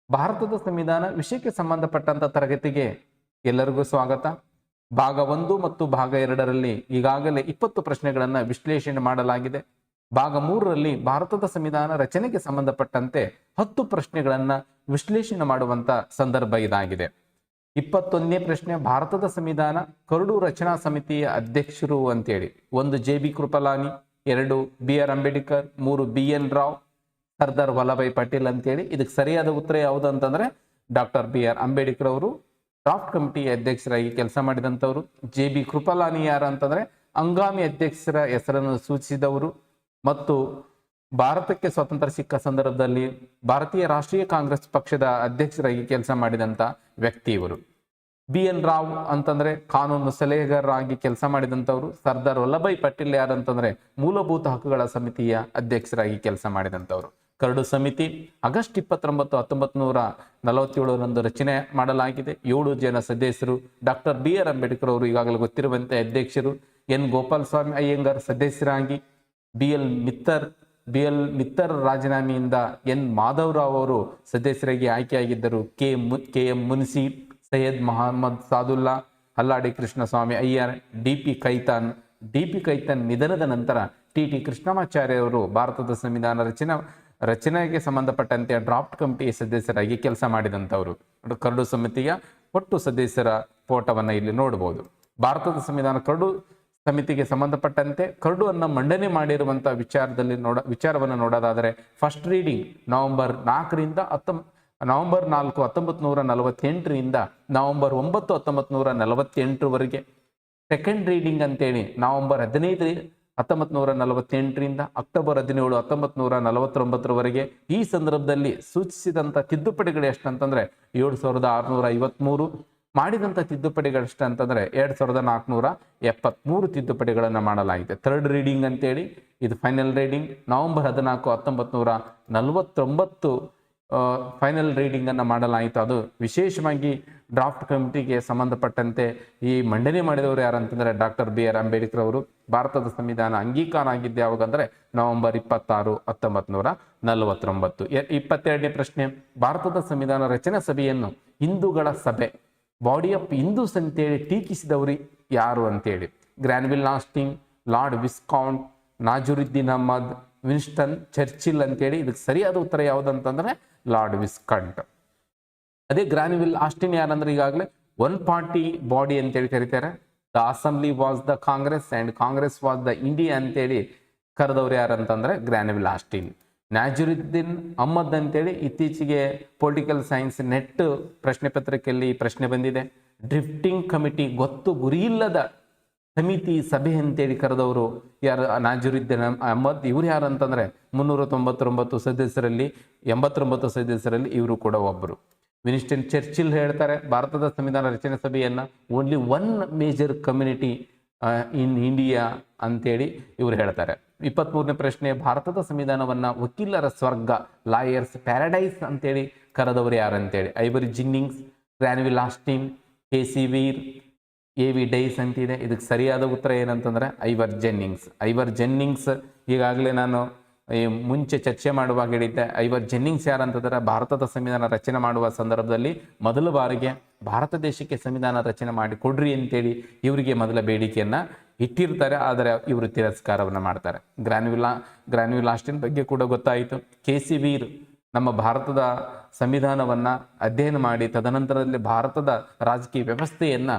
ಭಾರತದ ಸಂವಿಧಾನ ವಿಷಯಕ್ಕೆ ಸಂಬಂಧಪಟ್ಟಂತ ತರಗತಿಗೆ ಎಲ್ಲರಿಗೂ ಸ್ವಾಗತ. ಭಾಗ 1 ಮತ್ತು ಭಾಗ 2ರಲ್ಲಿ ಈಗಾಗಲೇ 20 ಪ್ರಶ್ನೆಗಳನ್ನು ವಿಶ್ಲೇಷಣೆ ಮಾಡಲಾಗಿದೆ. ಭಾಗ 3ರಲ್ಲಿ ಭಾರತದ ಸಂವಿಧಾನ ರಚನೆಗೆ ಸಂಬಂಧಪಟ್ಟಂತೆ 10 ಪ್ರಶ್ನೆಗಳನ್ನು ವಿಶ್ಲೇಷಣೆ ಮಾಡುವಂತ ಸಂದರ್ಭ ಇದಾಗಿದೆ. 21ನೇ ಪ್ರಶ್ನೆ, ಭಾರತದ ಸಂವಿಧಾನ ಕರಡು ರಚನಾ ಸಮಿತಿಯ ಅಧ್ಯಕ್ಷರು ಅಂತೇಳಿ 1 ಜೆ.ಬಿ. ಕೃಪಲಾನಿ, 2 ಬಿ.ಆರ್. ಅಂಬೇಡ್ಕರ್, 3 ಬಿ.ಎನ್. ರಾವ್, ಸರ್ದಾರ್ ವಲ್ಲಭಾಯ್ ಪಟೇಲ್ ಅಂತೇಳಿ. ಇದಕ್ಕೆ ಸರಿಯಾದ ಉತ್ತರ ಯಾವುದು ಅಂತಂದ್ರೆ ಡಾಕ್ಟರ್ ಬಿ.ಆರ್. ಅಂಬೇಡ್ಕರ್ ಅವರು ಡ್ರಾಫ್ಟ್ ಕಮಿಟಿ ಅಧ್ಯಕ್ಷರಾಗಿ ಕೆಲಸ ಮಾಡಿದಂಥವ್ರು. ಜೆ.ಬಿ. ಕೃಪಲಾನಿ ಯಾರು ಅಂತಂದ್ರೆ ಹಂಗಾಮಿ ಅಧ್ಯಕ್ಷರ ಹೆಸರನ್ನು ಸೂಚಿಸಿದವರು ಮತ್ತು ಭಾರತಕ್ಕೆ ಸ್ವಾತಂತ್ರ್ಯ ಸಿಕ್ಕ ಸಂದರ್ಭದಲ್ಲಿ ಭಾರತೀಯ ರಾಷ್ಟ್ರೀಯ ಕಾಂಗ್ರೆಸ್ ಪಕ್ಷದ ಅಧ್ಯಕ್ಷರಾಗಿ ಕೆಲಸ ಮಾಡಿದಂತ ವ್ಯಕ್ತಿ ಇವರು. ಬಿ.ಎನ್. ರಾವ್ ಅಂತಂದ್ರೆ ಕಾನೂನು ಸಲಹೆಗಾರರಾಗಿ ಕೆಲಸ ಮಾಡಿದಂಥವ್ರು. ಸರ್ದಾರ್ ವಲ್ಲಭಾಯ್ ಪಟೇಲ್ ಯಾರಂತಂದ್ರೆ ಮೂಲಭೂತ ಹಕ್ಕುಗಳ ಸಮಿತಿಯ ಅಧ್ಯಕ್ಷರಾಗಿ ಕೆಲಸ ಮಾಡಿದಂಥವ್ರು. ಕರಡು ಸಮಿತಿ ಆಗಸ್ಟ್ 29, 1947ರಂದು ರಚನೆ ಮಾಡಲಾಗಿದೆ. 7 ಜನ ಸದಸ್ಯರು. Doctor B R. ಅಂಬೇಡ್ಕರ್ ಅವರು ಈಗಾಗಲೇ ಗೊತ್ತಿರುವಂತೆ ಅಧ್ಯಕ್ಷರು. ಎನ್. ಗೋಪಾಲಸ್ವಾಮಿ ಅಯ್ಯಂಗಾರ್ ಸದಸ್ಯರಾಗಿ, ಬಿ ಎಲ್ ಮಿತ್ತರ್ ರಾಜೀನಾಮೆಯಿಂದ ಎನ್. ಮಾಧವರಾವ್ ಅವರು ಸದಸ್ಯರಾಗಿ ಆಯ್ಕೆಯಾಗಿದ್ದರು. K M Munshi, Syed Mohammed Saadulla, ಹಲ್ಲಾಡಿ Krishnaswamy Iyer, D P ಕೈತನ್ ನಿಧನದ ನಂತರ ಟಿ ಕೃಷ್ಣಮಾಚಾರ್ಯ ಅವರು ಭಾರತದ ಸಂವಿಧಾನ ರಚನೆಗೆ ಸಂಬಂಧಪಟ್ಟಂತೆ ಡ್ರಾಫ್ಟ್ ಕಮಿಟಿ ಸದಸ್ಯರಾಗಿ ಕೆಲಸ ಮಾಡಿದಂಥವ್ರು. ಕರಡು ಸಮಿತಿಯ ಒಟ್ಟು ಸದಸ್ಯರ ಫೋಟೋವನ್ನು ಇಲ್ಲಿ ನೋಡಬಹುದು. ಭಾರತದ ಸಂವಿಧಾನ ಕರಡು ಸಮಿತಿಗೆ ಸಂಬಂಧಪಟ್ಟಂತೆ ಕರಡುವನ್ನು ಮಂಡನೆ ಮಾಡಿರುವಂಥ ವಿಚಾರವನ್ನು ನೋಡೋದಾದರೆ ಫಸ್ಟ್ ರೀಡಿಂಗ್ ನವೆಂಬರ್ 4, 1948ರಿಂದ ನವೆಂಬರ್ 9, 1948ವರೆಗೆ. ಸೆಕೆಂಡ್ ರೀಡಿಂಗ್ ಅಂತೇಳಿ ನವೆಂಬರ್ 15, 1948ರಿಂದ ಅಕ್ಟೋಬರ್ 17, 1949ವರೆಗೆ. ಈ ಸಂದರ್ಭದಲ್ಲಿ ಸೂಚಿಸಿದಂಥ ತಿದ್ದುಪಡಿಗಳು ಎಷ್ಟಂತಂದ್ರೆ 7653, ಮಾಡಿದಂಥ ತಿದ್ದುಪಡಿಗಳಷ್ಟು ಅಂತಂದ್ರೆ 2473 ತಿದ್ದುಪಡಿಗಳನ್ನು ಮಾಡಲಾಗಿದೆ. ಥರ್ಡ್ ರೀಡಿಂಗ್ ಅಂತೇಳಿ ಇದು final reading November 14, 1949 final reading ಅನ್ನು ಮಾಡಲಾಯಿತು. ಅದು ವಿಶೇಷವಾಗಿ ಡ್ರಾಫ್ಟ್ ಕಮಿಟಿಗೆ ಸಂಬಂಧಪಟ್ಟಂತೆ ಈ ಮಂಡನೆ ಮಾಡಿದವರು ಯಾರಂತಂದ್ರೆ ಡಾಕ್ಟರ್ ಬಿ.ಆರ್. ಅಂಬೇಡ್ಕರ್ ಅವರು. ಭಾರತದ ಸಂವಿಧಾನ ಅಂಗೀಕಾರ ಆಗಿದ್ದು ಯಾವಾಗಂದ್ರೆ ನವೆಂಬರ್ 26, 1949. 22ನೇ ಪ್ರಶ್ನೆ, ಭಾರತದ ಸಂವಿಧಾನ ರಚನಾ ಸಭೆಯನ್ನು ಹಿಂದೂಗಳ ಸಭೆ, ಬಾಡಿ ಆಫ್ ಹಿಂದೂಸ್ ಅಂತೇಳಿ ಟೀಕಿಸಿದವರು ಯಾರು ಅಂತೇಳಿ. Granville Austin, Lord Viscount, Nazaruddin Ahmad, Winston Churchill ಅಂತೇಳಿ. ಇದಕ್ಕೆ ಸರಿಯಾದ ಉತ್ತರ ಯಾವುದಂತಂದ್ರೆ ಲಾರ್ಡ್ ವಿಸ್ಕಂಟ್. ಅದೇ ಗ್ರಾನ್ವಿಲ್ ಆಸ್ಟಿನ್ ಯಾರಂದ್ರೆ ಈಗಾಗಲೇ ಒನ್ ಪಾರ್ಟಿ ಬಾಡಿ ಅಂತೇಳಿ ಕರೀತಾರೆ. The assembly was the Congress and Congress was the India ಅಂತೇಳಿ ಕರೆದವ್ರು ಯಾರಂತಂದ್ರೆ ಗ್ರಾನ್ವಿಲ್ ಆಸ್ಟಿನ್. ನಾಜರುದ್ದೀನ್ ಅಹ್ಮದ್ ಅಂತೇಳಿ ಇತ್ತೀಚೆಗೆ ಪೊಲಿಟಿಕಲ್ ಸೈನ್ಸ್ ನೆಟ್ ಪ್ರಶ್ನೆ ಪತ್ರಿಕೆಯಲ್ಲಿ ಪ್ರಶ್ನೆ ಬಂದಿದೆ. ಡ್ರಿಫ್ಟಿಂಗ್ ಕಮಿಟಿ, ಗೊತ್ತು ಗುರಿಯಿಲ್ಲದ ಸಮಿತಿ ಸಭೆ ಅಂತೇಳಿ ಕರೆದವರು ಯಾರು? ನಾಜರುದ್ದೀನ್ ಅಹ್ಮದ್. ಇವ್ರು ಯಾರಂತಂದ್ರೆ 399 ಸದಸ್ಯರಲ್ಲಿ 89 ಸದಸ್ಯರಲ್ಲಿ ಇವರು ಕೂಡ ಒಬ್ಬರು. ವಿನ್ಸ್ಟನ್ ಚರ್ಚಿಲ್ ಹೇಳ್ತಾರೆ ಭಾರತದ ಸಂವಿಧಾನ ರಚನೆ ಸಭೆಯನ್ನ only one major community in India ಅಂತೇಳಿ ಇವರು ಹೇಳ್ತಾರೆ. 23ನೇ ಪ್ರಶ್ನೆ, ಭಾರತದ ಸಂವಿಧಾನವನ್ನ ವಕೀಲರ ಸ್ವರ್ಗ, ಲಾಯರ್ಸ್ ಪ್ಯಾರಡೈಸ್ ಅಂತೇಳಿ ಕರೆದವರು ಯಾರಂತೇಳಿ. Ivor Jennings, Granville Austin, K C. Wheare, A V. Dicey ಅಂತಿದೆ. ಇದಕ್ಕೆ ಸರಿಯಾದ ಉತ್ತರ ಏನಂತಂದ್ರೆ ಐವರ್ ಜೆನ್ನಿಂಗ್ಸ್. ಈಗಾಗಲೇ ನಾನು ಮುಂಚೆ ಚರ್ಚೆ ಮಾಡುವಾಗ ಹೇಳಿದ್ದೆ. ಐವರ್ ಜೆನ್ನಿಂಗ್ಸ್ ಯಾರಂತಂದ್ರೆ ಭಾರತದ ಸಂವಿಧಾನ ರಚನೆ ಮಾಡುವ ಸಂದರ್ಭದಲ್ಲಿ ಮೊದಲ ಬಾರಿಗೆ ಭಾರತ ದೇಶಕ್ಕೆ ಸಂವಿಧಾನ ರಚನೆ ಮಾಡಿ ಕೊಡ್ರಿ ಅಂತೇಳಿ ಇವರಿಗೆ ಮೊದಲ ಬೇಡಿಕೆಯನ್ನ ಇಟ್ಟಿರ್ತಾರೆ. ಆದರೆ ಇವರು ತಿರಸ್ಕಾರವನ್ನು ಮಾಡ್ತಾರೆ. ಗ್ರಾನ್ವಿಲ್ ಆಸ್ಟಿನ್ ಬಗ್ಗೆ ಕೂಡ ಗೊತ್ತಾಯಿತು. ಕೆ.ಸಿ. ವೀರ್ ನಮ್ಮ ಭಾರತದ ಸಂವಿಧಾನವನ್ನ ಅಧ್ಯಯನ ಮಾಡಿ ತದನಂತರದಲ್ಲಿ ಭಾರತದ ರಾಜಕೀಯ ವ್ಯವಸ್ಥೆಯನ್ನ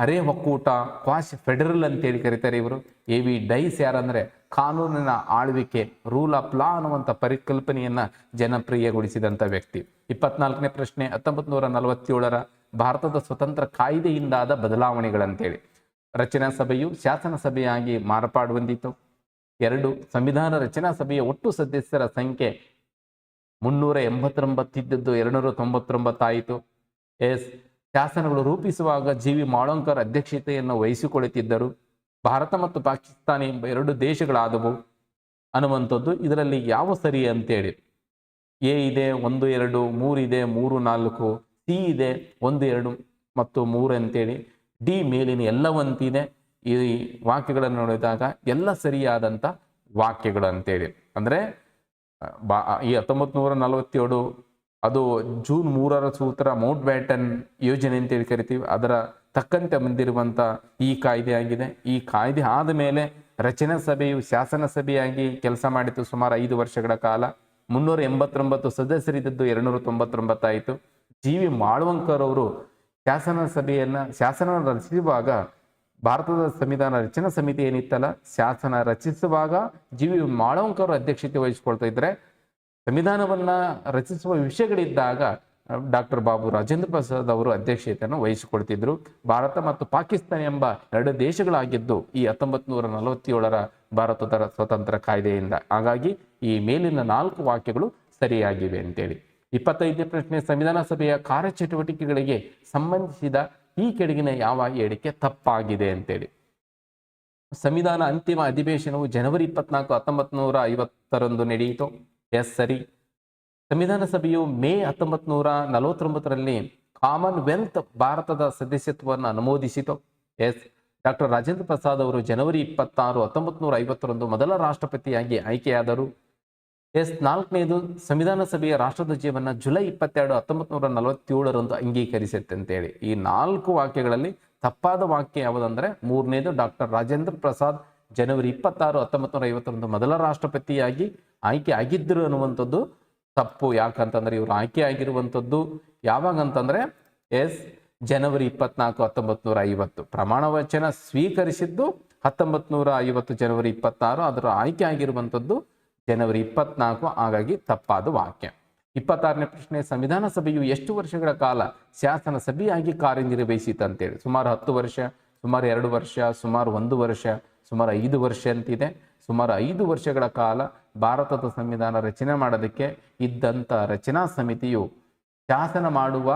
ಅರೆ ಒಕ್ಕೂಟ, ಕ್ವಾಶ್ ಫೆಡರಲ್ ಅಂತೇಳಿ ಕರೀತಾರೆ ಇವರು. ಎ.ವಿ. ಡೈಸ್ ಯಾರಂದ್ರೆ ಕಾನೂನಿನ ಆಳ್ವಿಕೆ, ರೂಲ್ ಆಫ್ ಲಾ ಅನ್ನುವಂಥ ಪರಿಕಲ್ಪನೆಯನ್ನ ಜನಪ್ರಿಯಗೊಳಿಸಿದಂಥ ವ್ಯಕ್ತಿ. 24ನೇ ಪ್ರಶ್ನೆ, 1947ರ ಭಾರತದ ಸ್ವತಂತ್ರ ಕಾಯ್ದೆಯಿಂದಾದ ಬದಲಾವಣೆಗಳಂತೇಳಿ. ರಚನಾ ಸಭೆಯು ಶಾಸನ ಸಭೆಯಾಗಿ ಮಾರ್ಪಾಡು ಹೊಂದಿತು. 2, ಸಂವಿಧಾನ ರಚನಾ ಸಭೆಯ ಒಟ್ಟು ಸದಸ್ಯರ ಸಂಖ್ಯೆ 389 ಇದ್ದದ್ದು 299 ಆಯಿತು. ಶಾಸನಗಳು ರೂಪಿಸುವಾಗ ಜಿ.ವಿ. ಮಾಳೋಂಕರ್ ಅಧ್ಯಕ್ಷತೆಯನ್ನು ವಹಿಸಿಕೊಳ್ಳುತ್ತಿದ್ದರು. ಭಾರತ ಮತ್ತು ಪಾಕಿಸ್ತಾನ ಎಂಬ 2 ದೇಶಗಳಾದವು ಅನ್ನುವಂಥದ್ದು. ಇದರಲ್ಲಿ ಯಾವ ಸರಿ ಅಂತೇಳಿ. ಎ ಇದೆ 1, 2, 3 ಇದೆ 3, 4, ಸಿ ಇದೆ 1, 2 ಮತ್ತು 3 ಅಂತೇಳಿ, ಡಿ ಮೇಲಿನ ಎಲ್ಲವಂತಿದೆ. ಈ ವಾಕ್ಯಗಳನ್ನು ನೋಡಿದಾಗ ಎಲ್ಲ ಸರಿಯಾದಂಥ ವಾಕ್ಯಗಳು ಅಂತೇಳಿ. ಅಂದರೆ ಈ 1947 ಅದು ಜೂನ್ 3ರ ಸೂತ್ರ ಮೌಂಟ್ ಬ್ಯಾಟನ್ ಯೋಜನೆ ಅಂತೇಳಿ ಕರಿತೀವಿ. ಅದರ ತಕ್ಕಂತೆ ಬಂದಿರುವಂಥ ಈ ಕಾಯ್ದೆ ಆಗಿದೆ. ಈ ಕಾಯ್ದೆ ಆದ ಮೇಲೆ ರಚನಾ ಸಭೆಯು ಶಾಸನ ಸಭೆಯಾಗಿ ಕೆಲಸ ಮಾಡಿತು ಸುಮಾರು 5 ವರ್ಷಗಳ ಕಾಲ. 389 ಸದಸ್ಯರಿದ್ದದ್ದು 299 ಆಯಿತು. ಜಿ ವಿ ಮಾಳವಂಕರ್ ಅವರು ಶಾಸನ ರಚಿಸುವಾಗ ಭಾರತದ ಸಂವಿಧಾನ ರಚನಾ ಸಮಿತಿ ಏನಿತ್ತಲ್ಲ, ಶಾಸನ ರಚಿಸುವಾಗ ಜಿ ವಿ ಮಾಳವಂಕರ್ ಅಧ್ಯಕ್ಷತೆ ವಹಿಸಿಕೊಳ್ತಾ ಇದ್ರೆ, ಸಂವಿಧಾನವನ್ನ ರಚಿಸುವ ವಿಷಯಗಳಿದ್ದಾಗ ಡಾಕ್ಟರ್ ಬಾಬು ರಾಜೇಂದ್ರ ಪ್ರಸಾದ್ ಅವರು ಅಧ್ಯಕ್ಷತೆಯನ್ನು ವಹಿಸಿಕೊಳ್ತಿದ್ರು. ಭಾರತ ಮತ್ತು ಪಾಕಿಸ್ತಾನ ಎಂಬ 2 ದೇಶಗಳಾಗಿದ್ದು ಈ 1947ರ ಭಾರತದ ಸ್ವತಂತ್ರ ಕಾಯ್ದೆಯಿಂದ. ಹಾಗಾಗಿ ಈ ಮೇಲಿನ 4 ವಾಕ್ಯಗಳು ಸರಿಯಾಗಿವೆ ಅಂತೇಳಿ. 25ನೇ ಪ್ರಶ್ನೆ, ಸಂವಿಧಾನ ಸಭೆಯ ಕಾರ್ಯಚಟುವಟಿಕೆಗಳಿಗೆ ಸಂಬಂಧಿಸಿದ ಈ ಕೆಳಗಿನ ಯಾವ ಹೇಳಿಕೆ ತಪ್ಪಾಗಿದೆ ಅಂತೇಳಿ. ಸಂವಿಧಾನ ಅಂತಿಮ ಅಧಿವೇಶನವು ಜನವರಿ 24, 1950ರಂದು ನಡೆಯಿತು. ಎಸ್ ಸರಿ. ಸಂವಿಧಾನ ಸಭೆಯು ಮೇ 1949ರಲ್ಲಿ ಕಾಮನ್ವೆಲ್ತ್ ಭಾರತದ ಸದಸ್ಯತ್ವವನ್ನು ಅನುಮೋದಿಸಿತು. ಎಸ್. ಡಾಕ್ಟರ್ ರಾಜೇಂದ್ರ ಪ್ರಸಾದ್ ಅವರು ಜನವರಿ 26, 1950ರಂದು ಮೊದಲ ರಾಷ್ಟ್ರಪತಿಯಾಗಿ ಆಯ್ಕೆಯಾದರು. ಎಸ್. 4ನೇದು, ಸಂವಿಧಾನ ಸಭೆಯ ರಾಷ್ಟ್ರಧ್ವಜವನ್ನು ಜುಲೈ 22, 1947ರಂದು ಅಂಗೀಕರಿಸುತ್ತೆ ಅಂತೇಳಿ. ಈ 4 ವಾಕ್ಯಗಳಲ್ಲಿ ತಪ್ಪಾದ ವಾಕ್ಯ ಯಾವುದಂದ್ರೆ 3ನೇದು, ಡಾಕ್ಟರ್ ರಾಜೇಂದ್ರ ಪ್ರಸಾದ್ ಜನವರಿ 26, 1950ರಂದು ಮೊದಲ ರಾಷ್ಟ್ರಪತಿಯಾಗಿ ಆಯ್ಕೆ ಆಗಿದ್ದರು ಅನ್ನುವಂಥದ್ದು ತಪ್ಪು. ಯಾಕಂತಂದ್ರೆ ಇವರು ಆಯ್ಕೆ ಆಗಿರುವಂಥದ್ದು ಯಾವಾಗ ಅಂತಂದ್ರೆ ಎಸ್ ಜನವರಿ 24, 1950. ಪ್ರಮಾಣ ವಚನ ಸ್ವೀಕರಿಸಿದ್ದು 1950 ಜನವರಿ 26, ಅದರ ಆಯ್ಕೆ ಆಗಿರುವಂಥದ್ದು ಜನವರಿ 24. ಹಾಗಾಗಿ ತಪ್ಪಾದ ವಾಕ್ಯ. 26ನೇ ಪ್ರಶ್ನೆ, ಸಂವಿಧಾನ ಸಭೆಯು ಎಷ್ಟು ವರ್ಷಗಳ ಕಾಲ ಶಾಸನ ಸಭೆಯಾಗಿ ಕಾರ್ಯನಿರ್ವಹಿಸಿತು ಅಂತೇಳಿ. ಸುಮಾರು 10 ವರ್ಷ, ಸುಮಾರು 2 ವರ್ಷ, ಸುಮಾರು 1 ವರ್ಷ, ಸುಮಾರು 5 ವರ್ಷ ಅಂತಿದೆ. ಸುಮಾರು 5 ವರ್ಷಗಳ ಕಾಲ ಭಾರತದ ಸಂವಿಧಾನ ರಚನೆ ಮಾಡೋದಕ್ಕೆ ಇದ್ದಂಥ ರಚನಾ ಸಮಿತಿಯು ಶಾಸನ ಮಾಡುವ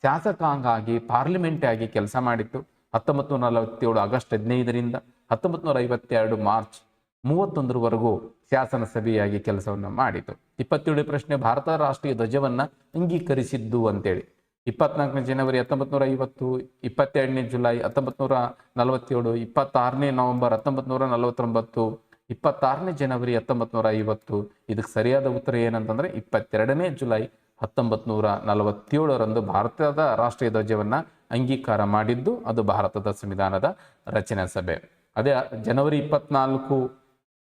ಶಾಸಕಾಂಗಾಗಿ ಪಾರ್ಲಿಮೆಂಟ್ ಆಗಿ ಕೆಲಸ ಮಾಡಿತ್ತು. 1947 ಆಗಸ್ಟ್ 15ರಿಂದ 1952 ಮಾರ್ಚ್ 31ರವರೆಗೂ ಶಾಸನ ಸಭೆಯಾಗಿ ಕೆಲಸವನ್ನು ಮಾಡಿತು. 27ನೇ ಪ್ರಶ್ನೆ, ಭಾರತದ ರಾಷ್ಟ್ರೀಯ ಧ್ವಜವನ್ನು ಅಂಗೀಕರಿಸಿದ್ದು ಅಂತೇಳಿ. 24ನೇ ಜನವರಿ 1950, 22ನೇ ಜುಲೈ 1947, 26ನೇ ನವೆಂಬರ್ 1949, 26ನೇ ಜನವರಿ 1950. ಇದಕ್ಕೆ ಸರಿಯಾದ ಉತ್ತರ ಏನಂತಂದ್ರೆ 22ನೇ ಜುಲೈ 1947ರಂದು ಭಾರತದ ರಾಷ್ಟ್ರೀಯ ಧ್ವಜವನ್ನು ಅಂಗೀಕಾರ ಮಾಡಿದ್ದು ಅದು ಭಾರತದ ಸಂವಿಧಾನದ ರಚನಾ ಸಭೆ. ಅದೇ ಜನವರಿ 24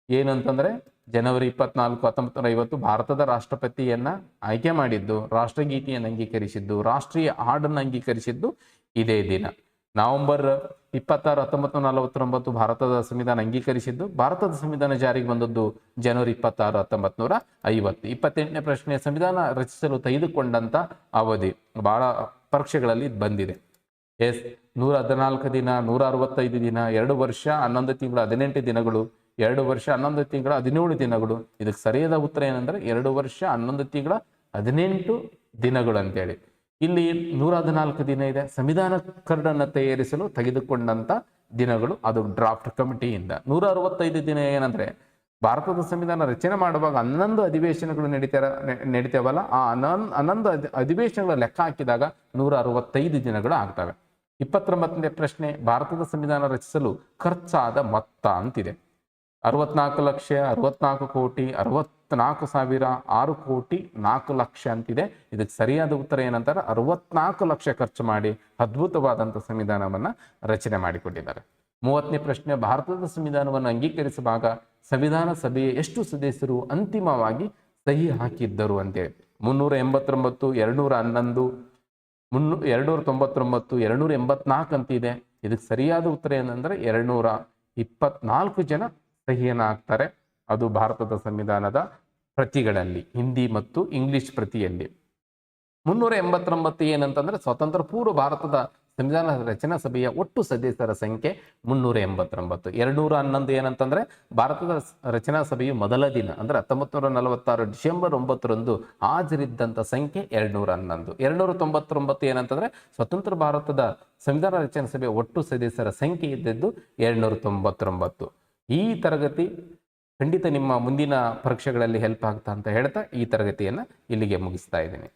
ಏನಂತಂದ್ರೆ ಜನವರಿ 24, 1950 ಭಾರತದ ರಾಷ್ಟ್ರಪತಿಯನ್ನ ಆಯ್ಕೆ ಮಾಡಿದ್ದು, ರಾಷ್ಟ್ರಗೀತೆಯನ್ನು ಅಂಗೀಕರಿಸಿದ್ದು, ರಾಷ್ಟ್ರೀಯ ಹಾಡನ್ನು ಅಂಗೀಕರಿಸಿದ್ದು ಇದೇ ದಿನ. ನವೆಂಬರ್ 26, 1949 ಭಾರತದ ಸಂವಿಧಾನ ಅಂಗೀಕರಿಸಿದ್ದು, ಭಾರತದ ಸಂವಿಧಾನ ಜಾರಿಗೆ ಬಂದದ್ದು ಜನವರಿ 26, 1950. 28ನೇ ಪ್ರಶ್ನೆ, ಸಂವಿಧಾನ ರಚಿಸಲು ತೆಗೆದುಕೊಂಡಂತ ಅವಧಿ ಬಹಳ ಪರೀಕ್ಷೆಗಳಲ್ಲಿ ಬಂದಿದೆ. ಎಸ್. 114 ದಿನ, 165 ದಿನ, 2 ವರ್ಷ 11 ತಿಂಗಳು 18 ದಿನಗಳು, 2 ವರ್ಷ 11 ತಿಂಗಳ 17 ದಿನಗಳು. ಇದಕ್ಕೆ ಸರಿಯಾದ ಉತ್ತರ ಏನಂದ್ರೆ 2 ವರ್ಷ 11 ತಿಂಗಳ 18 ದಿನಗಳು ಅಂತೇಳಿ. ಇಲ್ಲಿ 114 ದಿನ ಇದೆ. ಸಂವಿಧಾನ ಕರಡನ್ನು ತಯಾರಿಸಲು ತೆಗೆದುಕೊಂಡಂತ ದಿನಗಳು ಅದು ಡ್ರಾಫ್ಟ್ ಕಮಿಟಿಯಿಂದ. 165 ದಿನ ಏನಂದ್ರೆ ಭಾರತದ ಸಂವಿಧಾನ ರಚನೆ ಮಾಡುವಾಗ 11 ಅಧಿವೇಶನಗಳು ನಡೀತೇವಲ್ಲ, ಆ 11 ಅಧಿವೇಶನಗಳ ಲೆಕ್ಕ ಹಾಕಿದಾಗ 165 ದಿನಗಳು ಆಗ್ತವೆ. 29ನೇ ಪ್ರಶ್ನೆ, ಭಾರತದ ಸಂವಿಧಾನ ರಚಿಸಲು ಖರ್ಚಾದ ಮೊತ್ತ ಅಂತಿದೆ. 64,64,64,006,04 ಅಂತಿದೆ. ಇದಕ್ಕೆ ಸರಿಯಾದ ಉತ್ತರ ಏನಂತಾರೆ 64 ಲಕ್ಷ ಖರ್ಚು ಮಾಡಿ ಅದ್ಭುತವಾದಂಥ ಸಂವಿಧಾನವನ್ನ ರಚನೆ ಮಾಡಿಕೊಂಡಿದ್ದಾರೆ. 30ನೇ ಪ್ರಶ್ನೆ, ಭಾರತದ ಸಂವಿಧಾನವನ್ನು ಅಂಗೀಕರಿಸುವಾಗ ಸಂವಿಧಾನ ಸಭೆಯ ಎಷ್ಟು ಸದಸ್ಯರು ಅಂತಿಮವಾಗಿ ಸಹಿ ಹಾಕಿದ್ದರು ಅಂತೇಳಿ. 389, 211, 299, 284 ಅಂತಿದೆ. ಇದಕ್ಕೆ ಸರಿಯಾದ ಉತ್ತರ ಏನಂದ್ರೆ 224 ಜನ ಸಹಿಯನ್ನು ಹಾಕ್ತಾರೆ. ಅದು ಭಾರತದ ಸಂವಿಧಾನದ ಪ್ರತಿಗಳಲ್ಲಿ, ಹಿಂದಿ ಮತ್ತು ಇಂಗ್ಲಿಷ್ ಪ್ರತಿಯಲ್ಲಿ. 389 ಏನಂತಂದ್ರೆ ಸ್ವತಂತ್ರ ಪೂರ್ವ ಭಾರತದ ಸಂವಿಧಾನ ರಚನಾ ಸಭೆಯ ಒಟ್ಟು ಸದಸ್ಯರ ಸಂಖ್ಯೆ 389. 211 ಏನಂತಂದ್ರೆ ಭಾರತದ ರಚನಾ ಸಭೆಯು ಮೊದಲ ದಿನ ಅಂದ್ರೆ 1946 ಡಿಸೆಂಬರ್ 9ರಂದು ಹಾಜರಿದ್ದಂಥ ಸಂಖ್ಯೆ 211. 299 ಏನಂತಂದ್ರೆ ಸ್ವತಂತ್ರ ಭಾರತದ ಸಂವಿಧಾನ ರಚನಾ ಸಭೆಯ ಒಟ್ಟು ಸದಸ್ಯರ ಸಂಖ್ಯೆ ಇದ್ದದ್ದು 299. ಈ ತರಗತಿ ಖಂಡಿತ ನಿಮ್ಮ ಮುಂದಿನ ಪರೀಕ್ಷೆಗಳಲ್ಲಿ ಹೆಲ್ಪ್ ಆಗ್ತಾ ಅಂತ ಹೇಳ್ತಾ ಈ ತರಗತಿಯನ್ನು ಇಲ್ಲಿಗೆ ಮುಗಿಸ್ತಾ ಇದ್ದೀನಿ.